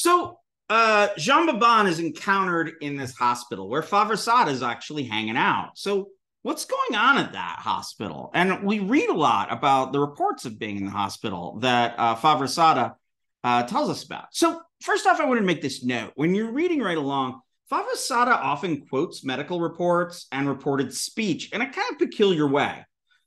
So Jean Babin is encountered in this hospital where Favret-Saada is actually hanging out. So what's going on at that hospital? And we read a lot about the reports of being in the hospital that Favret-Saada tells us about. So first off, I want to make this note. When you're reading right along, Favret-Saada often quotes medical reports and reported speech in a kind of peculiar way.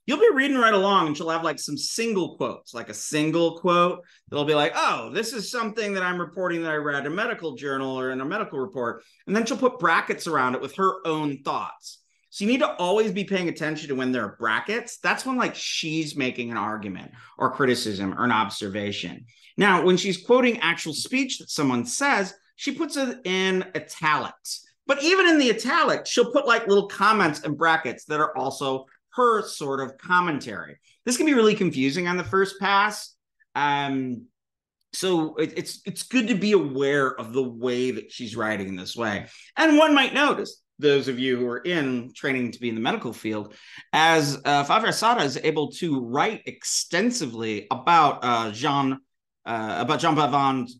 You'll be reading right along and she'll have like some single quotes, like a single quote that'll be like, oh, this is something that I'm reporting that I read in a medical journal or in a medical report. And then she'll put brackets around it with her own thoughts. So you need to always be paying attention to when there are brackets. That's when like she's making an argument or criticism or an observation. Now, when she's quoting actual speech that someone says, she puts it in italics. But even in the italics, she'll put like little comments and brackets that are also her sort of commentary. This can be really confusing on the first pass. So it's good to be aware of the way that she's writing in this way. And one might notice, those of you who are in training to be in the medical field, as Favret-Saada is able to write extensively about Jean Babin's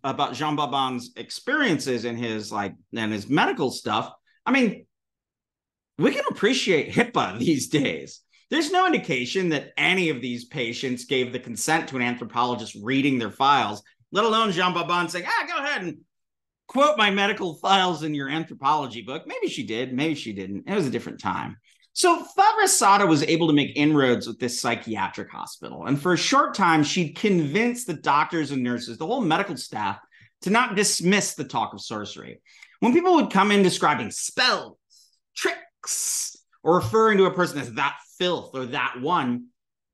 experiences in his his medical stuff. I mean, we can appreciate HIPAA these days. There's no indication that any of these patients gave the consent to an anthropologist reading their files, let alone Jeanne Babin saying, go ahead and quote my medical files in your anthropology book. Maybe she did, maybe she didn't. It was a different time. So Favret-Saada was able to make inroads with this psychiatric hospital. And for a short time, she'd convinced the doctors and nurses, the whole medical staff, to not dismiss the talk of sorcery. When people would come in describing spells, tricks, or referring to a person as that filth or that one,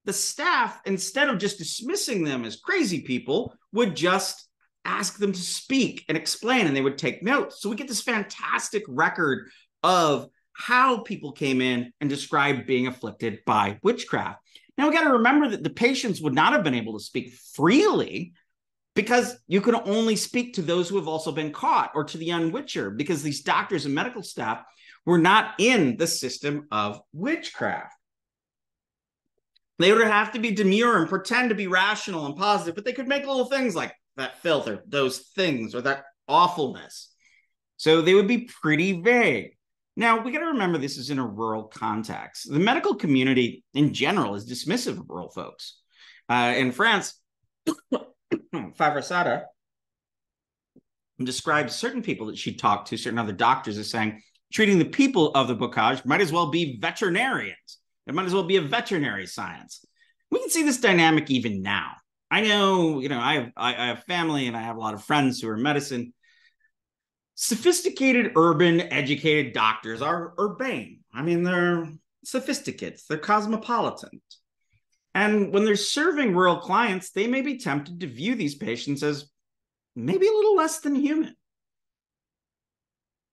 the staff, instead of just dismissing them as crazy people, would just ask them to speak and explain, and they would take notes. So we get this fantastic record of how people came in and described being afflicted by witchcraft. Now we got to remember that the patients would not have been able to speak freely because you can only speak to those who have also been caught or to the unwitcher, because these doctors and medical staff were not in the system of witchcraft. They would have to be demure and pretend to be rational and positive, but they could make little things like that filth or those things or that awfulness. So they would be pretty vague. Now, we got to remember this is in a rural context. The medical community in general is dismissive of rural folks. In France, Favret-Saada describes certain people that she talked to, certain other doctors, as saying, treating the people of the Bocage might as well be veterinarians. It might as well be a veterinary science. We can see this dynamic even now. I know, I have family and I have a lot of friends who are in medicine. Sophisticated, urban, educated doctors are urbane. I mean, they're sophisticates, they're cosmopolitan. And when they're serving rural clients, they may be tempted to view these patients as maybe a little less than human.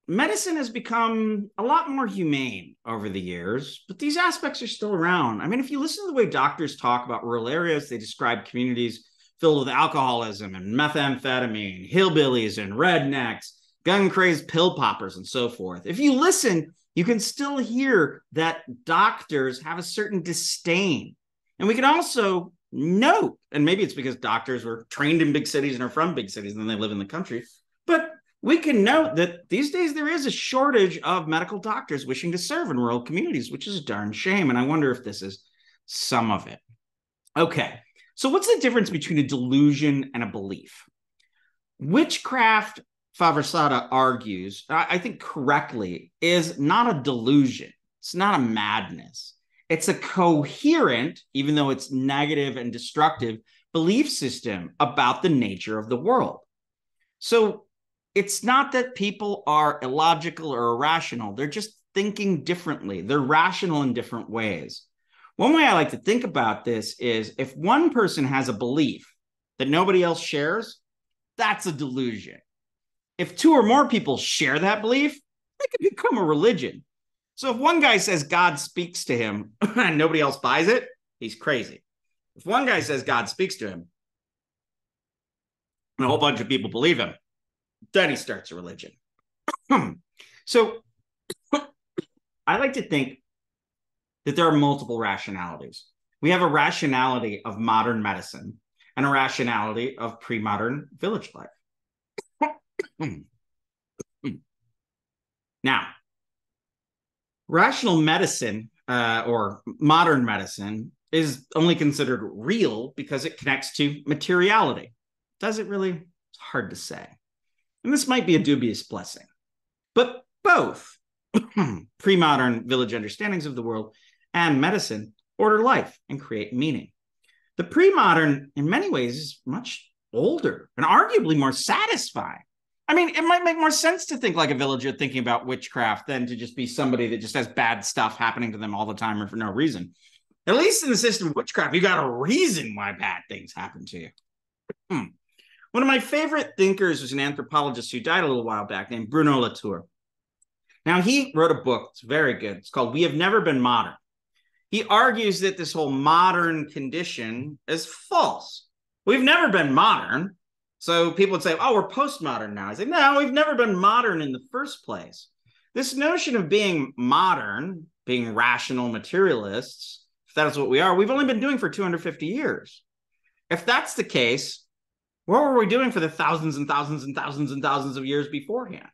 Medicine has become a lot more humane over the years, but these aspects are still around. I mean, if you listen to the way doctors talk about rural areas, they describe communities filled with alcoholism and methamphetamine, hillbillies and rednecks, gun-crazed pill poppers, and so forth. If you listen, you can still hear that doctors have a certain disdain. And we can also note, and maybe it's because doctors were trained in big cities and are from big cities and then they live in the country, but we can note that these days there is a shortage of medical doctors wishing to serve in rural communities, which is a darn shame. And I wonder if this is some of it. Okay, so what's the difference between a delusion and a belief? Witchcraft, Favret-Saada argues, I think correctly, is not a delusion. It's not a madness. It's a coherent, even though it's negative and destructive, belief system about the nature of the world. So it's not that people are illogical or irrational. They're just thinking differently. They're rational in different ways. One way I like to think about this is if one person has a belief that nobody else shares, that's a delusion. If two or more people share that belief, it can become a religion. So if one guy says God speaks to him and nobody else buys it, he's crazy. If one guy says God speaks to him and a whole bunch of people believe him, then he starts a religion. So I like to think that there are multiple rationalities. We have a rationality of modern medicine and a rationality of pre-modern village life. Now, rational medicine or modern medicine is only considered real because it connects to materiality. Does it really? It's hard to say. And this might be a dubious blessing. But both pre-modern village understandings of the world and medicine order life and create meaning. The pre-modern, in many ways, is much older and arguably more satisfying. I mean, it might make more sense to think like a villager thinking about witchcraft than to just be somebody that just has bad stuff happening to them all the time or for no reason. At least in the system of witchcraft, you got a reason why bad things happen to you. One of my favorite thinkers was an anthropologist who died a little while back named Bruno Latour. Now, he wrote a book. It's very good. It's called We Have Never Been Modern. He argues that this whole modern condition is false. We've never been modern. So people would say, oh, we're postmodern now. I say, no, we've never been modern in the first place. This notion of being modern, being rational materialists, if that's what we are, we've only been doing for 250 years. If that's the case, what were we doing for the thousands and thousands and thousands and thousands of years beforehand?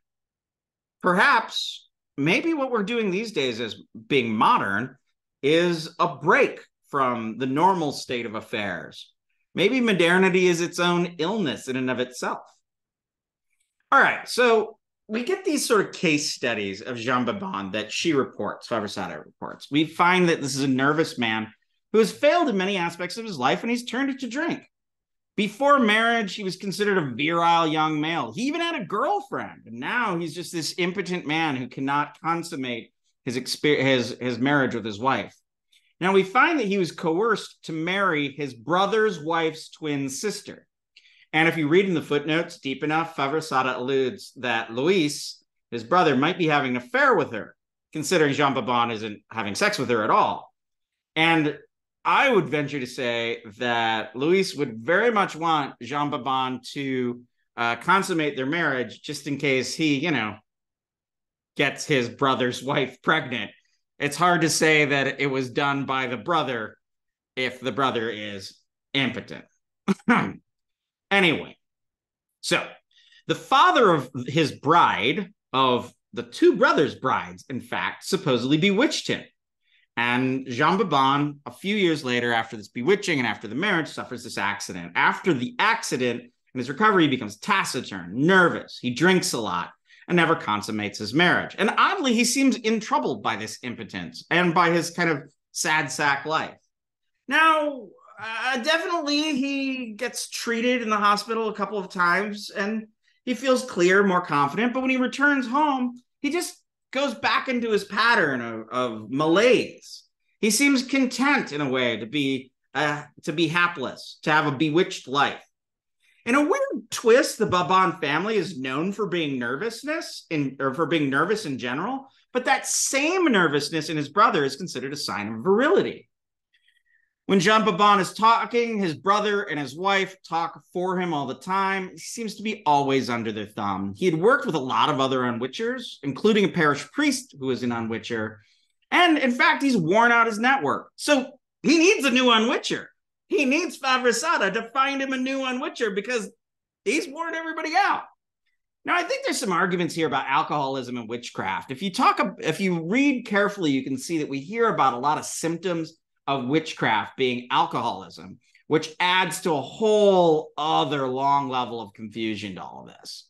Perhaps, maybe what we're doing these days as being modern is a break from the normal state of affairs. Maybe modernity is its own illness in and of itself. All right, so we get these sort of case studies of Jeanne Babon that she reports, Favret-Saada reports. We find that this is a nervous man who has failed in many aspects of his life, and he's turned it to drink. Before marriage, he was considered a virile young male. He even had a girlfriend, and now he's just this impotent man who cannot consummate his marriage with his wife. Now, we find that he was coerced to marry his brother's wife's twin sister. And if you read in the footnotes deep enough, Favret-Saada alludes that Louis, his brother, might be having an affair with her, considering Jeanne Babon isn't having sex with her at all. And I would venture to say that Louis would very much want Jeanne Babon to consummate their marriage just in case he, gets his brother's wife pregnant. It's hard to say that it was done by the brother if the brother is impotent. Anyway, so the father of his bride, of the two brothers' brides, in fact, supposedly bewitched him. And Jeanne Babon, a few years later, after this bewitching and after the marriage, suffers this accident. After the accident, in his recovery, he becomes taciturn, nervous. He drinks a lot and never consummates his marriage. And oddly, he seems untroubled by this impotence and by his kind of sad sack life. Now, definitely he gets treated in the hospital a couple of times and he feels clear, more confident. But when he returns home, he just goes back into his pattern of malaise. He seems content in a way to be hapless, to have a bewitched life. In a weird twist, the Babon family is known for being nervous in general, but that same nervousness in his brother is considered a sign of virility. When Jeanne Babon is talking, his brother and his wife talk for him all the time. He seems to be always under their thumb. He had worked with a lot of other unwitchers, including a parish priest who was an unwitcher. And in fact, he's worn out his network. So he needs a new unwitcher. He needs Favret-Saada to find him a new unwitcher because he's worn everybody out. Now, I think there's some arguments here about alcoholism and witchcraft. If you read carefully, you can see that we hear about a lot of symptoms of witchcraft being alcoholism, which adds to a whole other long level of confusion to all of this.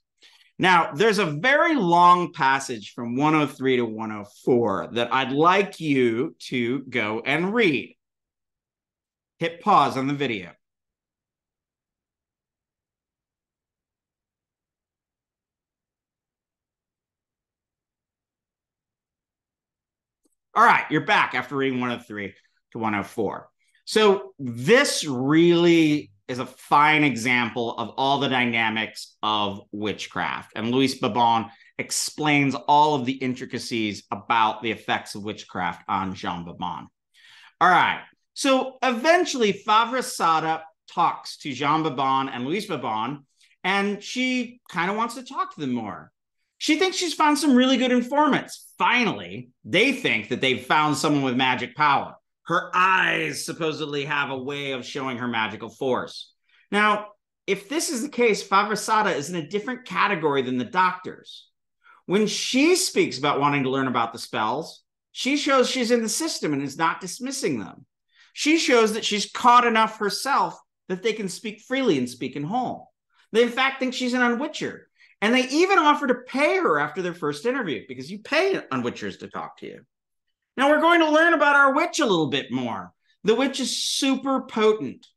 Now, there's a very long passage from 103 to 104 that I'd like you to go and read. Hit pause on the video. All right, you're back after reading 103 to 104. So this really is a fine example of all the dynamics of witchcraft. And Louis Babon explains all of the intricacies about the effects of witchcraft on Jeanne Babon. All right. So eventually, Favret-Saada talks to Jeanne Babon and Louis Babon, and she kind of wants to talk to them more. She thinks she's found some really good informants. Finally, they think that they've found someone with magic power. Her eyes supposedly have a way of showing her magical force. Now, if this is the case, Favret-Saada is in a different category than the doctors. When she speaks about wanting to learn about the spells, she shows she's in the system and is not dismissing them. She shows that she's caught enough herself that they can speak freely and speak in whole. They, in fact, think she's an unwitcher. And they even offer to pay her after their first interview, because you pay unwitchers to talk to you. Now, we're going to learn about our witch a little bit more. The witch is super potent.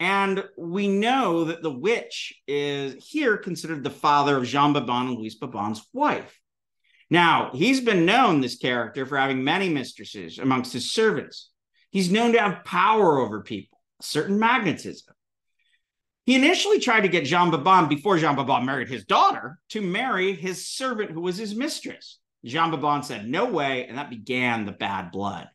And we know that the witch is here considered the father of Jean Babon and Louise Babon's wife. Now, he's been known, this character, for having many mistresses amongst his servants. He's known to have power over people, a certain magnetism. He initially tried to get Jean Babon, before Jean Babon married his daughter, to marry his servant who was his mistress. Jean Babon said, no way, and that began the bad blood.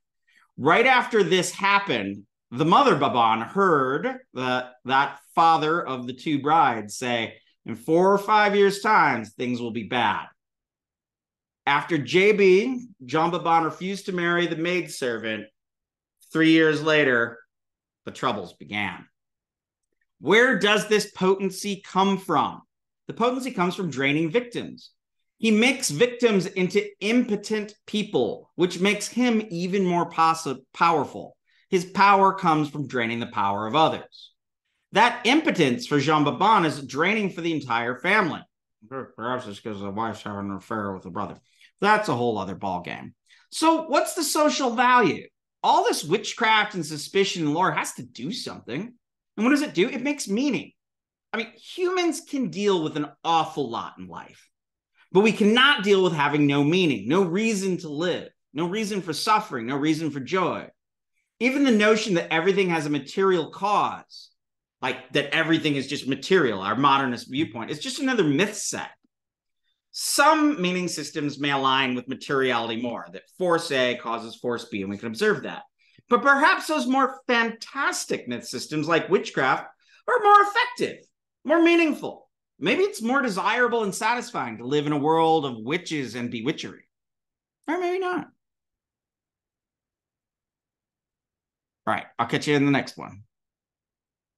Right after this happened, the mother Babon heard that father of the two brides say, in 4 or 5 years' time, things will be bad. After JB, Jean Babon refused to marry the maidservant. 3 years later, the troubles began. Where does this potency come from? The potency comes from draining victims. He makes victims into impotent people, which makes him even more powerful. His power comes from draining the power of others. That impotence for Jean Babon is draining for the entire family. Perhaps it's because the wife's having an affair with the brother. That's a whole other ballgame. So what's the social value? All this witchcraft and suspicion and lore has to do something. And what does it do? It makes meaning. I mean, humans can deal with an awful lot in life, but we cannot deal with having no meaning, no reason to live, no reason for suffering, no reason for joy. Even the notion that everything has a material cause, like that everything is just material, our modernist viewpoint, is just another myth set. Some meaning systems may align with materiality more, that force A causes force B, and we can observe that. But perhaps those more fantastic myth systems like witchcraft are more effective, more meaningful. Maybe it's more desirable and satisfying to live in a world of witches and bewitchery. Or maybe not. All right, I'll catch you in the next one.